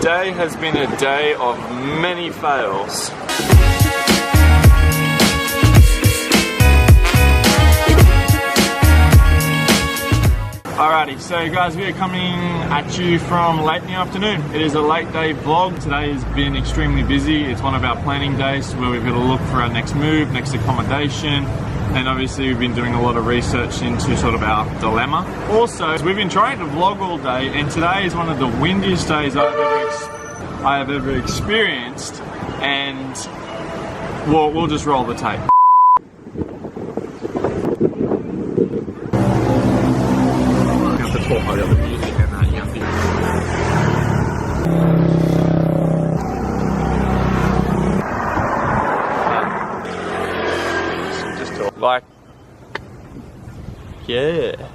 Today has been a day of many fails. Alrighty, so guys, we are coming at you from late in the afternoon. It is a late day vlog. Today has been extremely busy. It's one of our planning days where we've got to look for our next move, next accommodation, and obviously we've been doing a lot of research into sort of our dilemma. Also, we've been trying to vlog all day, and today is one of the windiest days I have ever experienced, and we'll just roll the tape. I got the music and that, just talk like, yeah.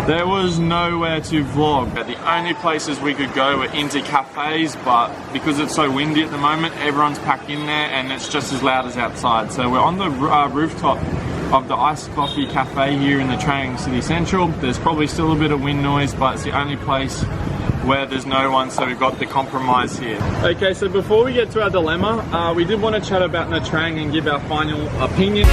There was nowhere to vlog. The only places we could go were into cafes, but because it's so windy at the moment, everyone's packed in there and it's just as loud as outside. So we're on the rooftop of the Iced Coffee Cafe here in the Nha Trang City Central. There's probably still a bit of wind noise, but it's the only place where there's no one, so we've got the compromise here. Okay, so before we get to our dilemma, we did want to chat about Nha Trang and give our final opinion.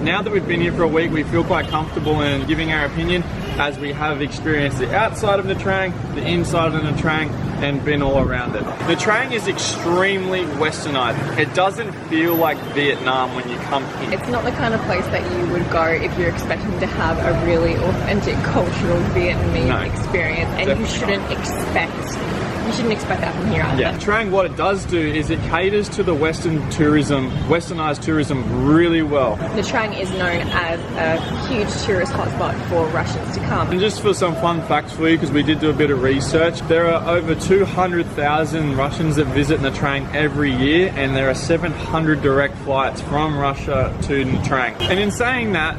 Now that we've been here for a week, we feel quite comfortable in giving our opinion, as we have experienced the outside of Nha Trang, the inside of Nha Trang, and been all around it. Nha Trang is extremely westernized. It doesn't feel like Vietnam when you come in. It's not the kind of place that you would go if you're expecting to have a really authentic cultural Vietnamese experience, and you shouldn't expect that from here either. Yeah, Nha Trang, what it does do is it caters to the westernized tourism really well. Nha Trang is known as a huge tourist hotspot for Russians to come. And just for some fun facts for you, because we did do a bit of research, there are over 200,000 Russians that visit Nha Trang every year, and there are 700 direct flights from Russia to Nha Trang. And in saying that,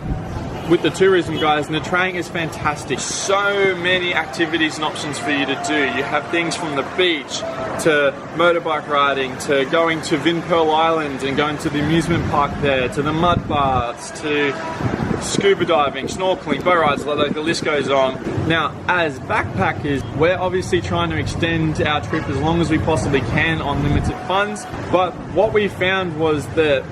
with the tourism, guys, Nha Trang is fantastic. So many activities and options for you to do. You have things from the beach to motorbike riding, to going to Vin Pearl Island and going to the amusement park there, to the mud baths, to scuba diving, snorkeling, boat rides, like the list goes on. Now, as backpackers, we're obviously trying to extend our trip as long as we possibly can on limited funds, but what we found was that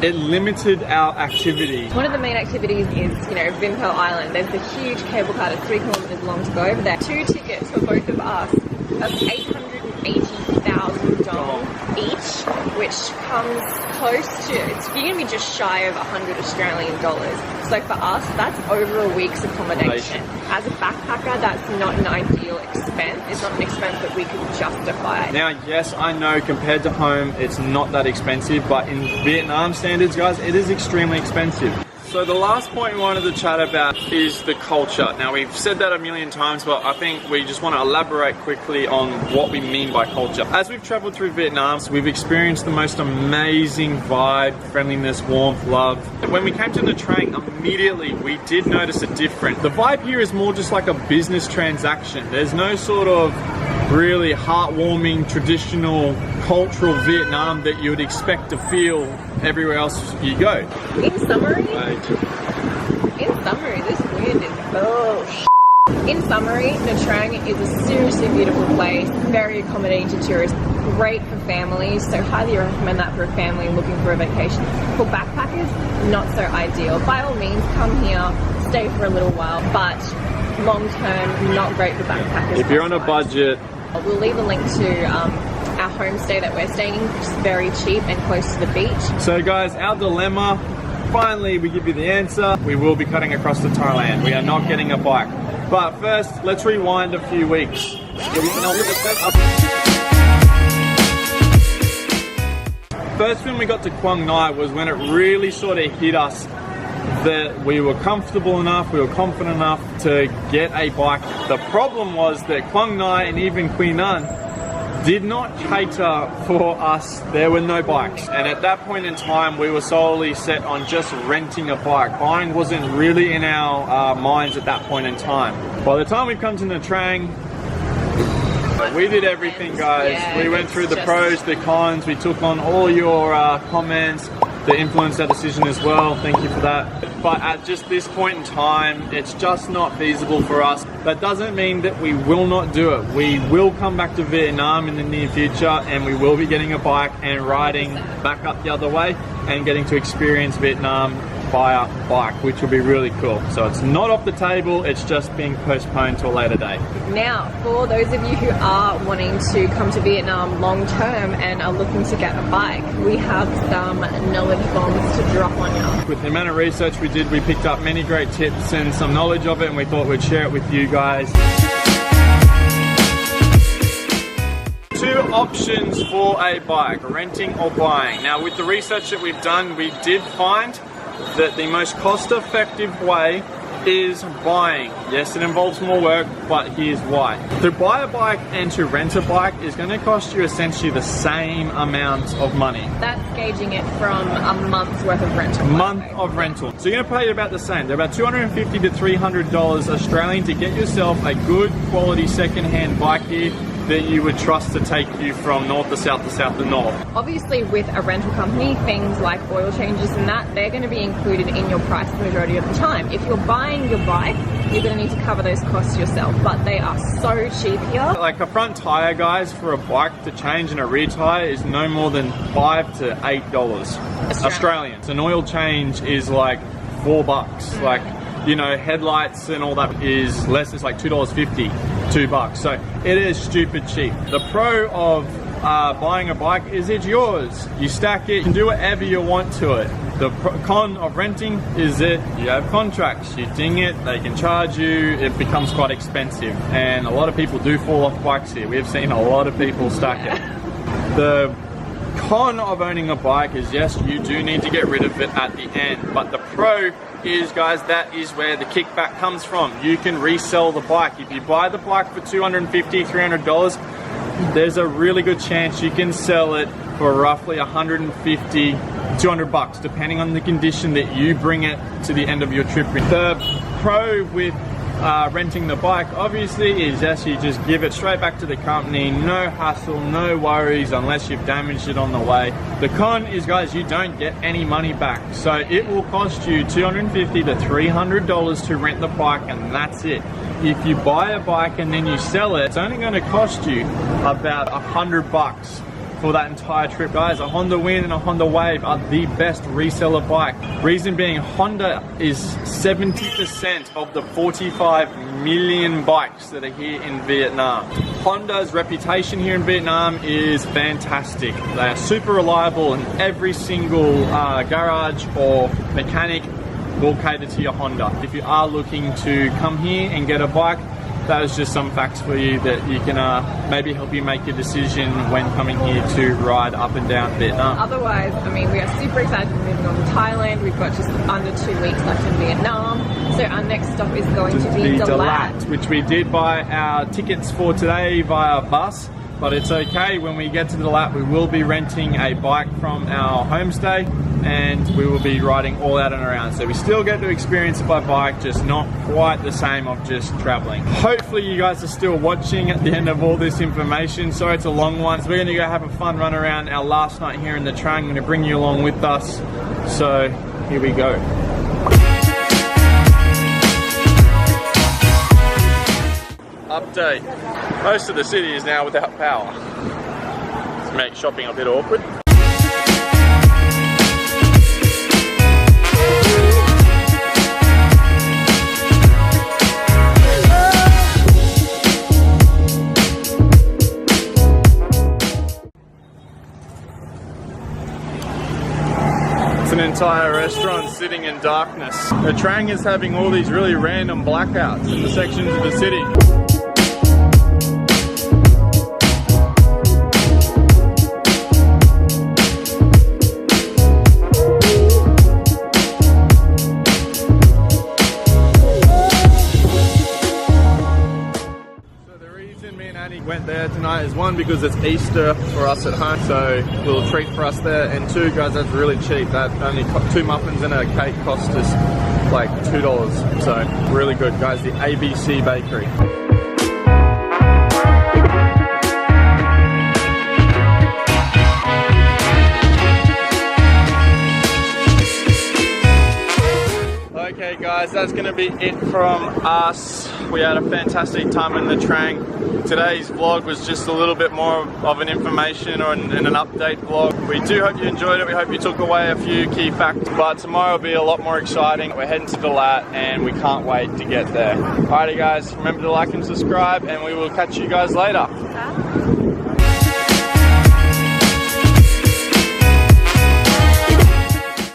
it limited our activities. One of the main activities is, Vin Pearl Island. There's a huge cable car that's 3 kilometers long to go over there. 2 tickets for both of us of $880,000 each, which comes close to, you're going to be just shy of 100 Australian dollars. So for us, that's over a week's accommodation. As a backpacker, that's not an ideal expense. It's not an expense that we could justify. Now, yes, I know compared to home, it's not that expensive, but in Vietnam standards, guys, it is extremely expensive. So the last point we wanted to chat about is the culture. Now, we've said that a million times, but I think we just want to elaborate quickly on what we mean by culture. As we've traveled through Vietnam, we've experienced the most amazing vibe, friendliness, warmth, love. When we came to Nha Trang, immediately we did notice a difference. The vibe here is more just like a business transaction. There's no sort of really heartwarming, traditional, cultural Vietnam that you would expect to feel everywhere else you go. In summary, this wind is In summary, Nha Trang is a seriously beautiful place, very accommodating to tourists, great for families, so highly recommend that for a family looking for a vacation. For backpackers, not so ideal. By all means, come here, stay for a little while, but long term, not great for backpackers. If you're on a budget, we'll leave a link to our homestay that we're staying in, which is very cheap and close to the beach. So guys, our dilemma, finally we give you the answer. We will be cutting across to Thailand. We are not getting a bike. But first, let's rewind a few weeks. First when we got to Quang Ngai was when it really sort of hit us that we were comfortable enough, we were confident enough to get a bike. The problem was that Quang Ngai and even Quy Nhon did not cater for us. There were no bikes, and at that point in time we were solely set on just renting a bike. Buying wasn't really in our minds at that point in time. By the time we've come to Nha Trang, we did everything, guys. Yeah, we went through the pros, the cons, we took on all your comments. that influenced our decision as well. Thank you for that. But at just this point in time, it's just not feasible for us. That doesn't mean that we will not do it. We will come back to Vietnam in the near future, and we will be getting a bike and riding back up the other way and getting to experience Vietnam via bike, which will be really cool. So it's not off the table, it's just being postponed to a later date. Now, for those of you who are wanting to come to Vietnam long term and are looking to get a bike, we have some knowledge bombs to drop on you. With the amount of research we did, we picked up many great tips and some knowledge of it, and we thought we'd share it with you guys. Two options for a bike, renting or buying. Now, with the research that we've done, we did find that the most cost-effective way is buying. Yes, it involves more work, but here's why. To buy a bike and to rent a bike is going to cost you essentially the same amount of money. That's gauging it from a month's worth of rental. Rental. So you're going to pay about the same. They're about $250 to $300 Australian to get yourself a good quality second-hand bike here that you would trust to take you from north to south to south to north. Obviously, with a rental company, things like oil changes and that, they're going to be included in your price the majority of the time. If you're buying your bike, you're going to need to cover those costs yourself, but they are so cheap here. Like a front tire, guys, for a bike to change and a rear tire is no more than $5 to $8 Australian. An oil change is like $4. Like, you know, headlights and all that is less. It's like $2.50, $2. So it is stupid cheap. The pro of buying a bike is it's yours. You stack it, you can do whatever you want to it. The con of renting is that you have contracts. You ding it, they can charge you. It becomes quite expensive, and a lot of people do fall off bikes here. We've seen a lot of people stack it. The con of owning a bike is, yes, you do need to get rid of it at the end, but the pro is, guys, that is where the kickback comes from. You can resell the bike. If you buy the bike for $250, $300, there's a really good chance you can sell it for roughly $150, $200, depending on the condition that you bring it to the end of your trip. The pro with renting the bike obviously is, yes, you just give it straight back to the company, no hassle, no worries unless you've damaged it on the way. The con is, guys, you don't get any money back, so it will cost you $250 to $300 to rent the bike, and that's it. If you buy a bike and then you sell it, it's only going to cost you about $100 for that entire trip, guys. A Honda Win and a Honda Wave are the best reseller bike. Reason being, Honda is 70% of the 45 million bikes that are here in Vietnam. Honda's reputation here in Vietnam is fantastic. They are super reliable, and every single garage or mechanic will cater to your Honda. If you are looking to come here and get a bike, that is just some facts for you that you can maybe help you make your decision when coming here to ride up and down Vietnam. Otherwise, I mean, we are super excited to be moving on to Thailand. We've got just under 2 weeks left in Vietnam. So our next stop is going to be Dalat, which we did buy our tickets for today via bus. But it's okay, when we get to Dalat, we will be renting a bike from our homestay, and we will be riding all out and around. So we still get to experience it by bike, just not quite the same of just traveling. Hopefully you guys are still watching at the end of all this information. Sorry it's a long one. So we're gonna go have a fun run around our last night here in Nha Trang. I'm gonna bring you along with us. So here we go. Update. Most of the city is now without power. To make shopping a bit awkward. It's an entire restaurant sitting in darkness. Nha Trang is having all these really random blackouts in the sections of the city. Went there tonight is, one, because it's Easter for us at home, so a little treat for us there, and two, guys, that's really cheap. That only 2 muffins and a cake cost us like $2, so really good, guys. The ABC Bakery. guys, that's going to be it from us. We had a fantastic time in Nha Trang. Today's vlog was just a little bit more of an information or an update vlog. We do hope you enjoyed it. We hope you took away a few key facts, but tomorrow will be a lot more exciting. We're heading to the Lat and we can't wait to get there. Alrighty guys, remember to like and subscribe, and we will catch you guys later.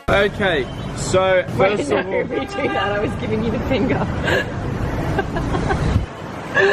Okay, so first of all, redo that. I was giving you the finger.